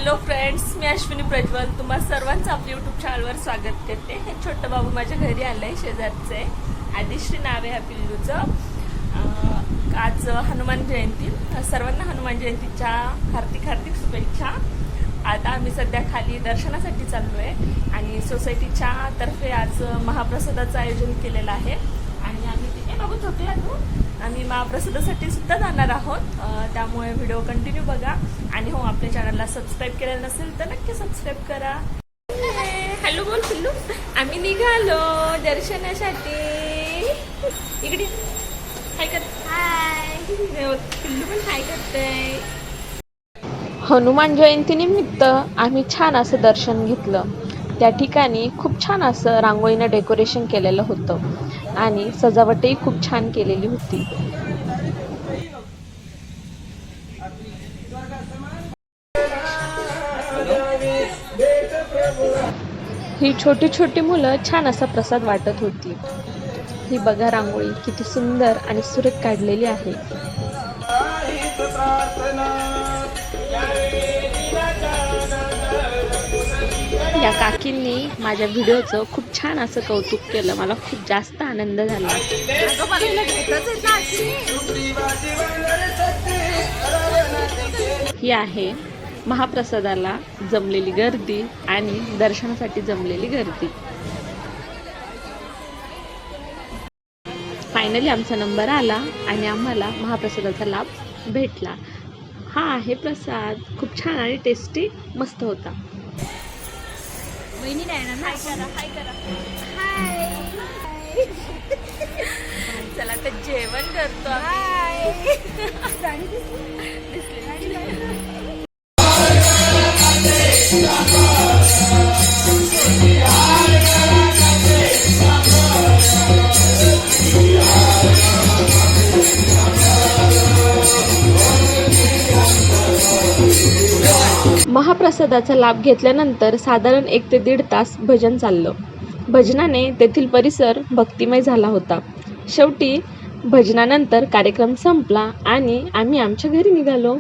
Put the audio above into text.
Hello friends, मी अश्विनी प्रज्वल तुम्हा सर्वांचं आपल्या यूट्यूब चॅनलवर स्वागत करते. हे छोटं बाबू माझ्या घरी आलं आहे, शेजारचं आहे. आदिश्री नाव आहे ह्या पिल्लूचं. आज हनुमान जयंती, सर्वांना हनुमान जयंतीच्या हार्दिक हार्दिक शुभेच्छा. आता आम्ही सध्या खाली दर्शनासाठी चाललो आहे आणि सोसायटीच्या तर्फे आज महाप्रसादाचं आयोजन केलेलं आहे आणि आम्ही तिथे बघत होतो आम्ही महाप्रसादासाठी सुद्धा जाणार आहोत. त्यामुळे व्हिडिओ कंटिन्यू बघा आणि हो, आपल्या चॅनलला सबस्क्राईब केलेलं नसेल तर नक्की सबस्क्राईब करा. हॅलो बोल पिल्लू, आम्ही निघालो दर्शनासाठी. इकडे हाय कर. हाय पिल्लू पण हाय करतंय. हनुमान जयंतीनिमित्त आम्ही छान असं दर्शन घेतलं. त्या ठिकाणी खूप छान असं रांगोळीनं डेकोरेशन केलेलं होतं आणि सजावटही खूप छान केलेली होती. ही छोटी छोटी मुलं छान असा प्रसाद वाटत होती. ही बघा रांगोळी किती सुंदर आणि सुरेख काढलेली आहे. या काकींनी माझ्या व्हिडिओचं खूप छान असं कौतुक केलं. मला खूप जास्त आनंद झाला. ही आहे महाप्रसादाला जमलेली गर्दी आणि दर्शनासाठी जमलेली गर्दी. फायनली आमचा नंबर आला आणि आम्हाला महाप्रसादाचा लाभ भेटला. हा आहे प्रसाद, खूप छान आणि टेस्टी मस्त होता. हाय करा, हाय करा. हाय. चला तर जेवण करतो आम्ही. महाप्रसादाचा लाभ घेतल्यानंतर साधारण 1 ते 1.5 तास भजन चाललं. भजनाने तेथील परिसर भक्तिमय झाला होता. शेवटी भजनानंतर कार्यक्रम संपला आणि आम्ही आमच्या घरी निघालो.